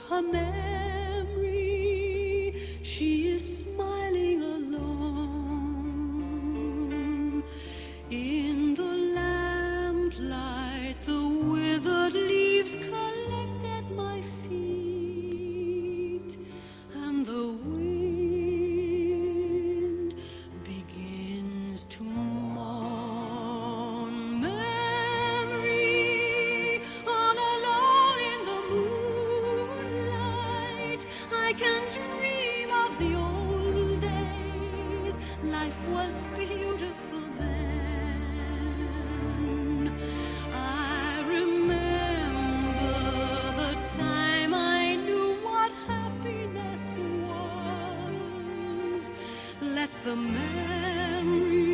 her memory. She is smiling alone. In the lamplight, the withered leaves collect at my feet, and the wind begins to mourn. Memory, all alone in the moonlight, I can dream of the old days. Life was beautiful then. I remember the time I knew what happiness was. Let the memory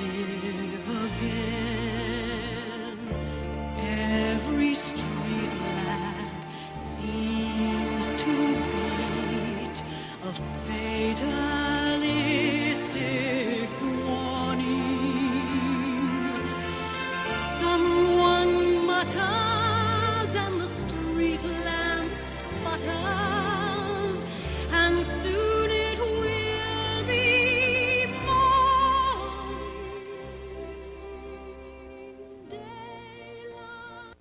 live again. Every street lamp seems to beat a fatalistic warning. Someone mutters and the street lamp sputters, and soon it will be morning. Daylight.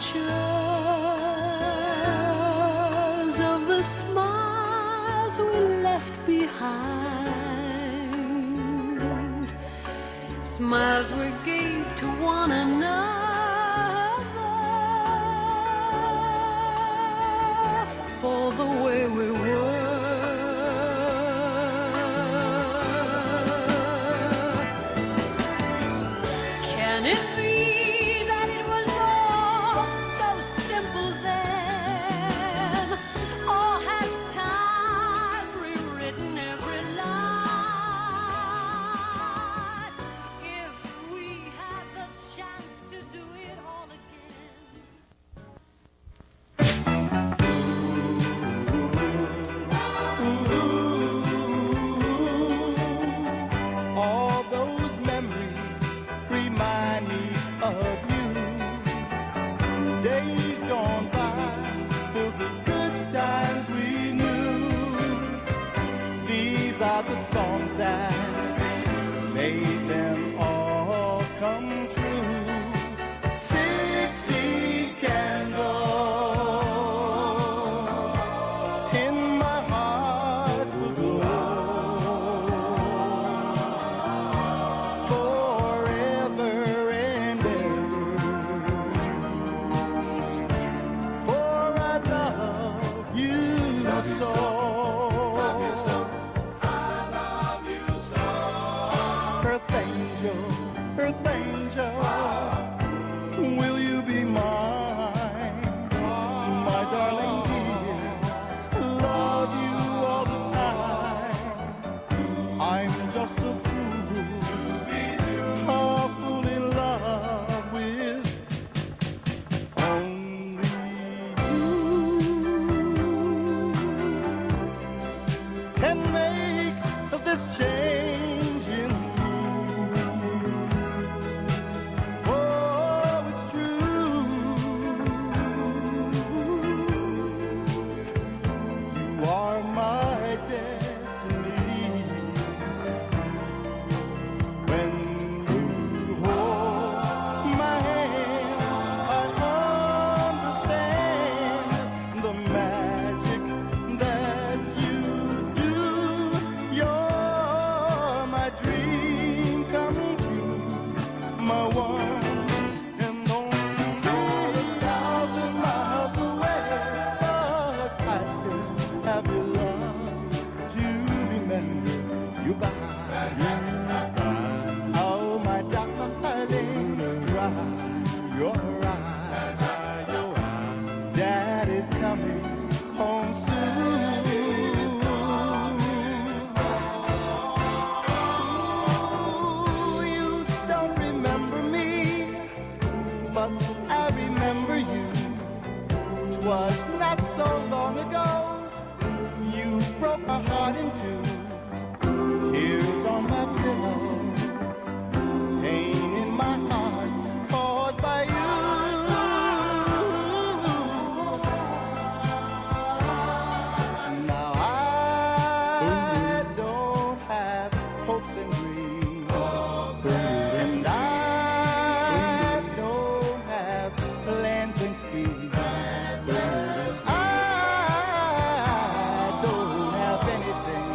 pictures of the smiles we left behind, smiles we gave to one another for the way we were. Can it be that it was all so simple then? Or has time rewritten every line? If we had the chance to do it all again. All those memories remind me of you. Days gone by, filled with good times we knew. These are the songs that made them all come true. 60 candles in my heart will glow forever and ever. For I love you so. Earth angel, earth angel, will you be mine? My darling dear, love you all the time. I'm just a fool in love with only you. Can make this change in me. Oh, it's true. You are my destiny. When you hold my hand, I understand the magic that you do. You're my dream come true, my one and only. You're 1,000 miles away, but I still have your love to remember you by. Oh, my darling, dry your eyes. Dad is coming home soon. You don't remember me, but I remember you. 'Twas not so long ago you broke my heart in two. Tears on my pillow, pain in my heart caused by you. Now I don't have hopes and dreams, and I don't have plans and schemes. I don't have anything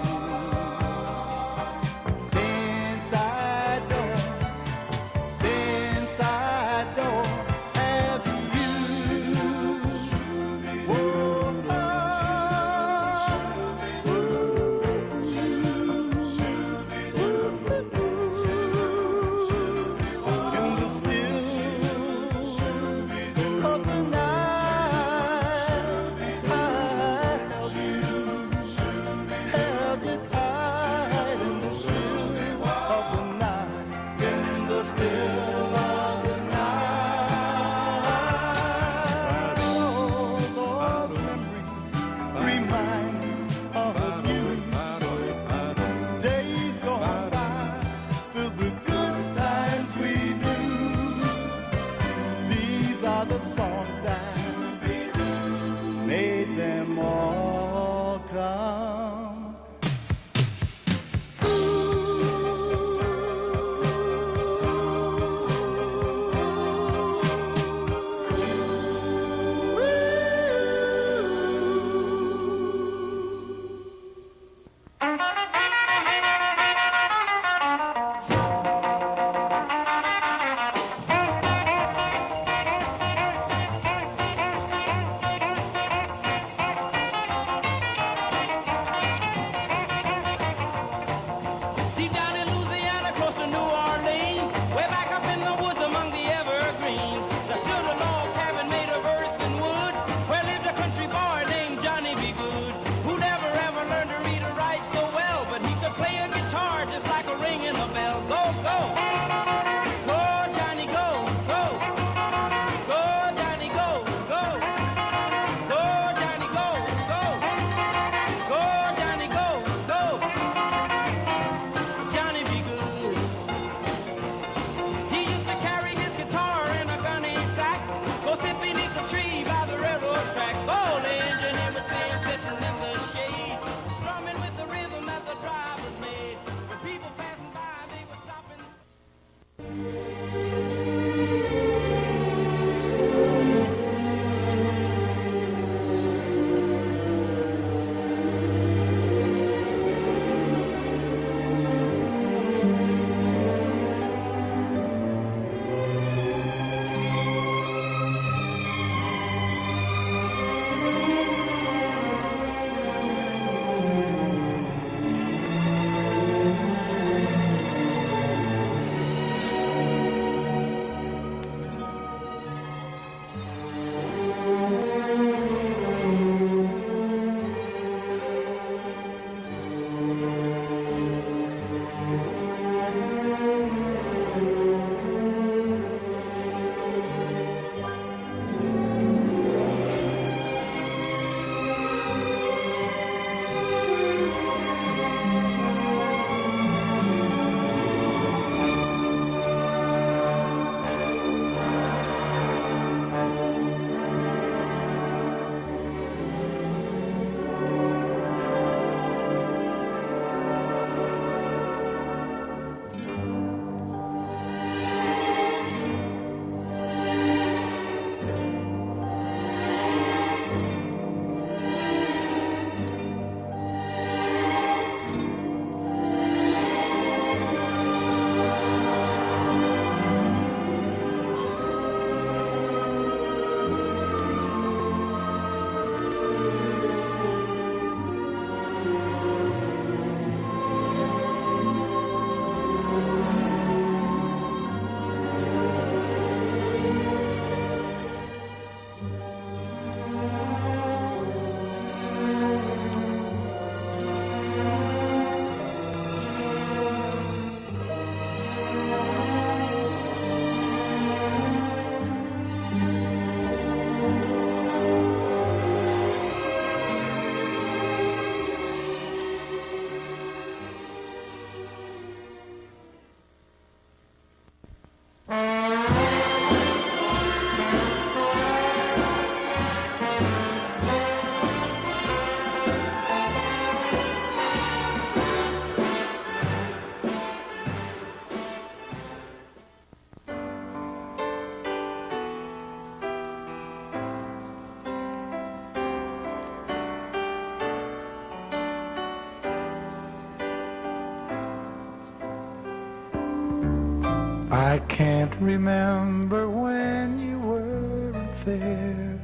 I can't remember when you weren't there,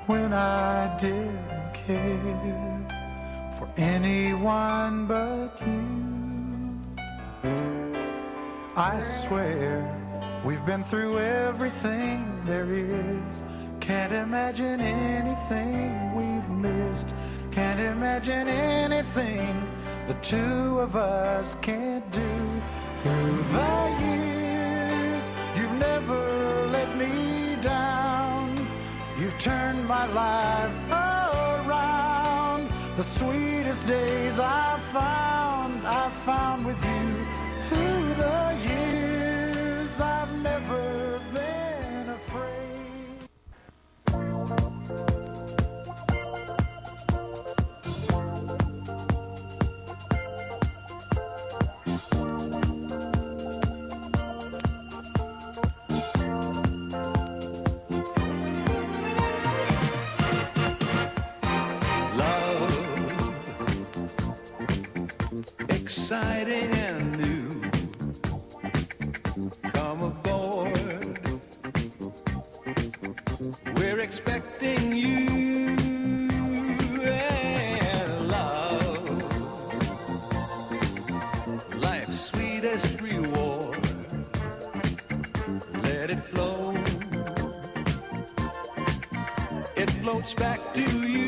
when I didn't care for anyone but you. I swear we've been through everything there is. Can't imagine anything we've missed. Can't imagine anything the two of us can't do. Through the years, you've never let me down. You've turned my life around. The sweetest days I found with you. Through the years, I've never been afraid. Exciting and new. Come aboard. We're expecting you and love. Life's sweetest reward. Let it flow. It floats back to you.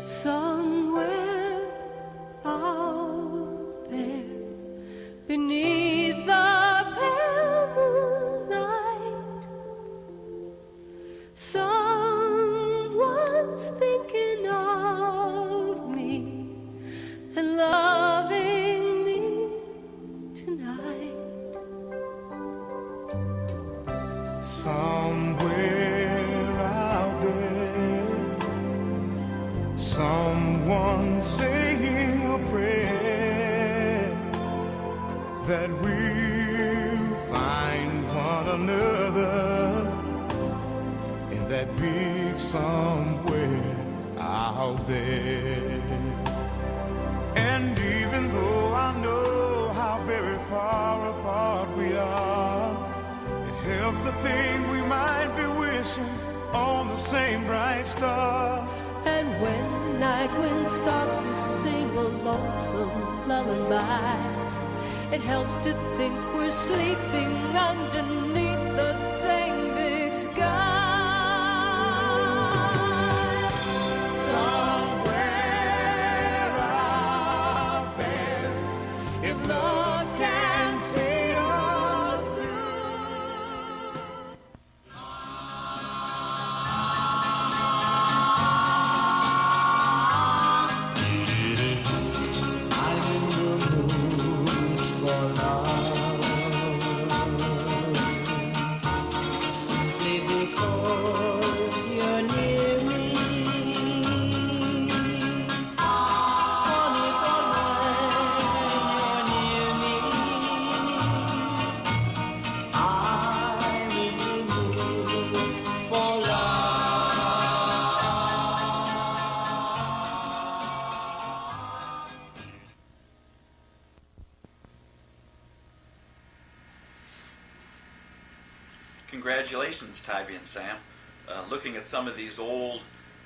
Somewhere out there, beneath the pale moonlight, someone's thinking of me and loving me tonight. Somewhere out there, someone saying a prayer that we'll find one another in that big somewhere out there. And even though I know how very far apart we are, it helps to think we might be wishing on the same bright star. And when the night wind starts to sing a lonesome lullaby, it helps to think we're sleeping underneath the same big sky. Somewhere out there, if love can see us through. Congratulations, Tybie and Sam. Looking at some of these old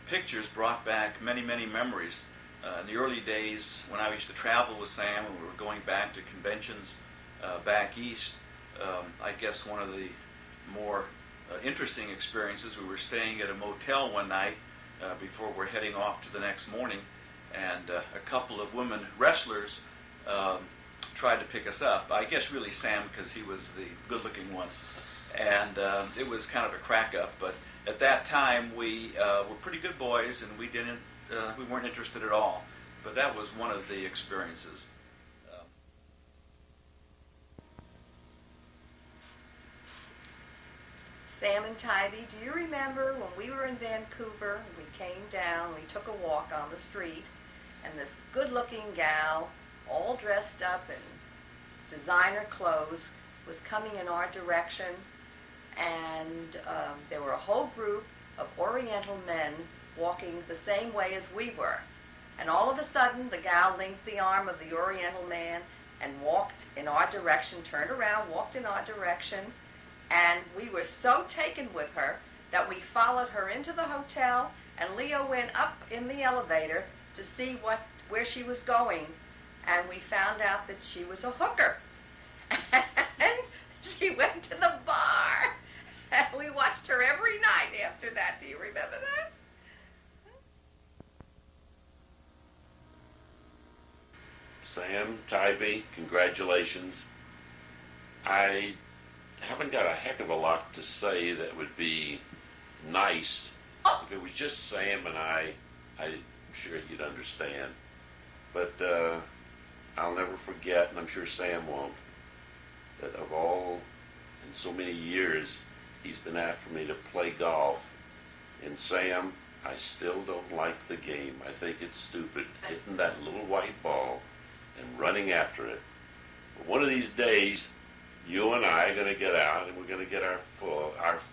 pictures brought back many, many memories. In the early days when I used to travel with Sam and we were going back to conventions back east, I guess one of the more interesting experiences, we were staying at a motel one night before we're heading off to the next morning, and a couple of women wrestlers tried to pick us up. I guess really Sam, because he was the good-looking one, and it was kind of a crack-up. But at that time, we were pretty good boys, and we weren't interested at all. But that was one of the experiences. Sam and Tybie, do you remember when we were in Vancouver, we came down, we took a walk on the street, and this good-looking gal, all dressed up in designer clothes, was coming in our direction, and there were a whole group of Oriental men walking the same way as we were. And all of a sudden, the gal linked the arm of the Oriental man and walked in our direction, turned around, walked in our direction, and we were so taken with her that we followed her into the hotel, and Leo went up in the elevator to see where she was going, and we found out that she was a hooker. And she went to the bar, and we watched her every night after that. Do you remember that? Sam, Tybie, congratulations. I haven't got a heck of a lot to say that would be nice. If it was just Sam and I'm sure you'd understand. But I'll never forget, and I'm sure Sam won't, that of all, in so many years, he's been after me to play golf. And Sam, I still don't like the game. I think it's stupid, hitting that little white ball and running after it. But one of these days, you and I are going to get out and we're going to get our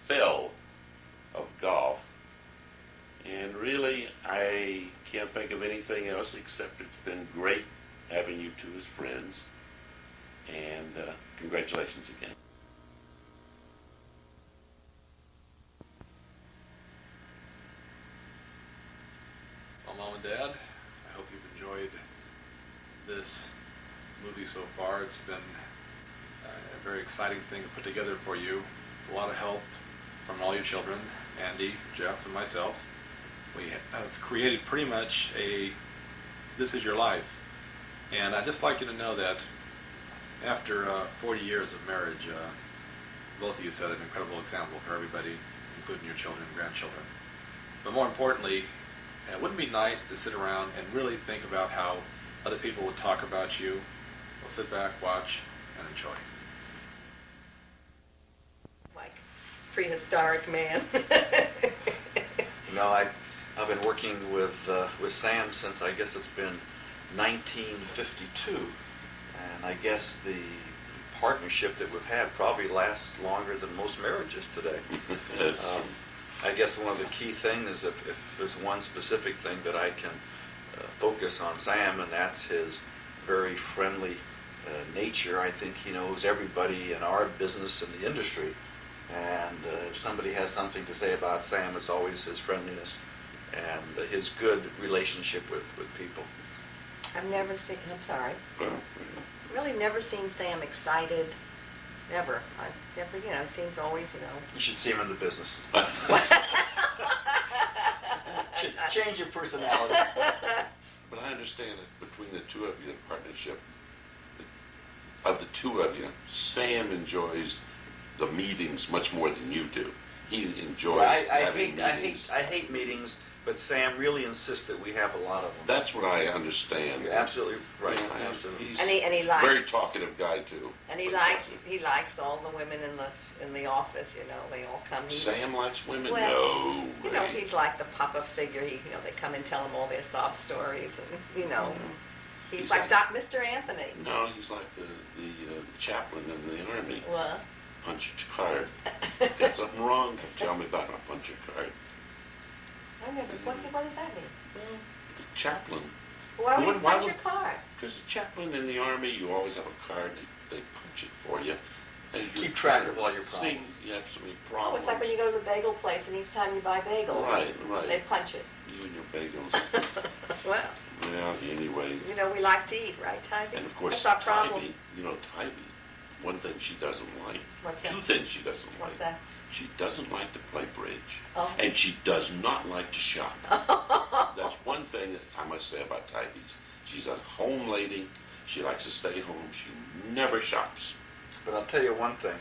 fill of golf. And really, I can't think of anything else except it's been great having you two as friends. And congratulations again. Well, Mom and Dad, I hope you've enjoyed this movie so far. It's been a very exciting thing to put together for you. It's a lot of help from all your children, Andy, Jeff, and myself. We have created pretty much this is your life. And I'd just like you to know that after 40 years of marriage, both of you set an incredible example for everybody, including your children and grandchildren. But more importantly, it wouldn't be nice to sit around and really think about how other people would talk about you. We'll sit back, watch, and enjoy. Like prehistoric man. I've been working with Sam since I guess it's been 1952, and I guess the partnership that we've had probably lasts longer than most marriages today. I guess one of the key things is if there's one specific thing that I can focus on Sam, and that's his very friendly nature. I think he knows everybody in our business and the industry, and if somebody has something to say about Sam, it's always his friendliness and his good relationship with people. I've never seen, I'm sorry, really never seen Sam excited, never. I've never, he seems always, You should see him in the business. Change your personality. But I understand that between the two of you, the partnership of the two of you, Sam enjoys the meetings much more than you do. He enjoys having meetings. I hate meetings, but Sam really insists that we have a lot of them. That's what I understand. You're absolutely right. Yeah, Absolutely. He's And he likes, a very talkative guy too. and he likes all the women in the office, they all come. Sam likes women? Well, No way. he's like the papa figure. They come and tell him all their sob stories, and he's like Mr. Anthony. No, he's like the chaplain in the army. What? Punch a card. If there's something wrong, tell me about it. I'll punch your card. I never. What does that mean? Well, the chaplain. Why would you punch your card? Because the chaplain in the army, you always have a card. They punch it for you. Keep track of all your problems. See, you have so many Oh, problems. it's like when you go to the bagel place, and each time you buy bagels, Right. they punch it. You and your bagels. Well, Yeah, anyway. we like to eat, right, Tybie? And of course, That's our problem. Tybie, one thing she doesn't like. What's that? Two things she doesn't like. What's that? She doesn't like to play bridge. Oh. And she does not like to shop. That's one thing that I must say about Tybie. She's a home lady. She likes to stay home. She never shops. But I'll tell you one thing,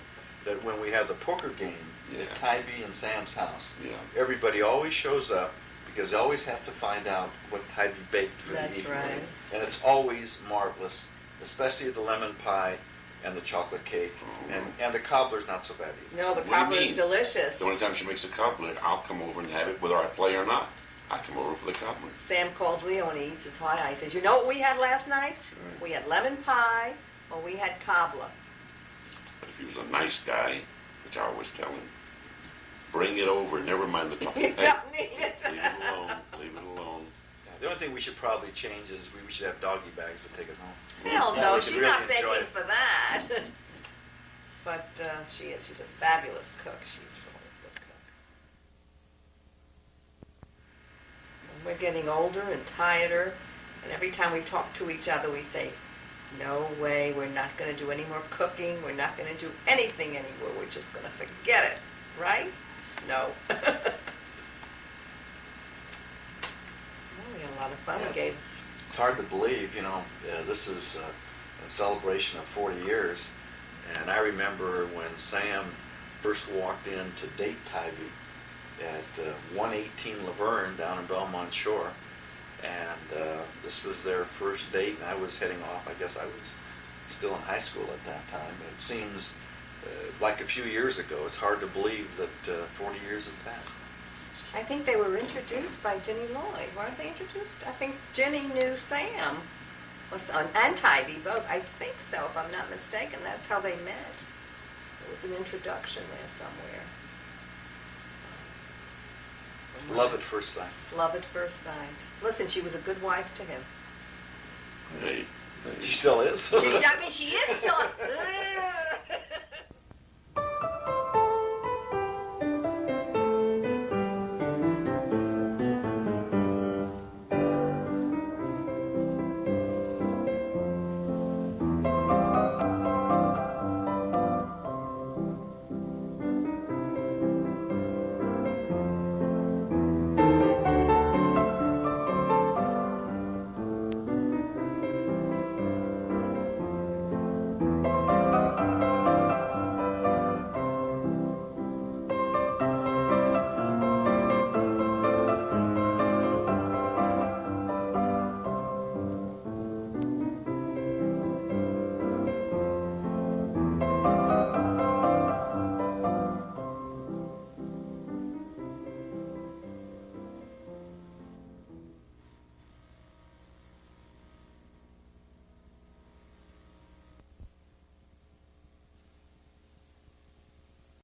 that when we have the poker game Yeah. at Tybie and Sam's house, Yeah. everybody always shows up because they always have to find out what Tybie baked for the That's evening. right. And it's always marvelous, especially the lemon pie and the chocolate cake. And the cobbler's not so bad either. No, the What do you cobbler is mean? delicious. The only time she makes a cobbler, I'll come over and have it whether I play or not. I come over for the cobbler. Sam calls Leo and he eats his hot eye. He says, you know what we had last night? Sure. We had lemon pie, or we had cobbler. But if he was a nice guy, which I always tell him, bring it over. Never mind the chocolate. You don't need it. Leave it alone. Leave it alone. Yeah, the only thing we should probably change is we should have doggy bags to take it home. Hell Yeah, no, we could she's really not enjoy begging it. for that. But she is. She's a fabulous cook. She's really a good cook. And we're getting older and tireder, and every time we talk to each other, we say, no way, we're not going to do any more cooking. We're not going to do anything anymore. We're just going to forget it. Right? No. Well, we had a lot of fun. Yeah, We gave It's hard to believe, this is in celebration of 40 years. And I remember when Sam first walked in to date Tybie at 118 Laverne down in Belmont Shore. And this was their first date, and I was heading off. I guess I was still in high school at that time. It seems like a few years ago. It's hard to believe that 40 years have passed. I think they were introduced by Jenny Lloyd. Weren't they introduced? I think Jenny knew Sam and Tybie both. I think so, if I'm not mistaken. That's how they met. There was an introduction there somewhere. Love at first sight. Love at first sight. Listen, she was a good wife to him. Hey, She still is. I mean, she is still. Ugh.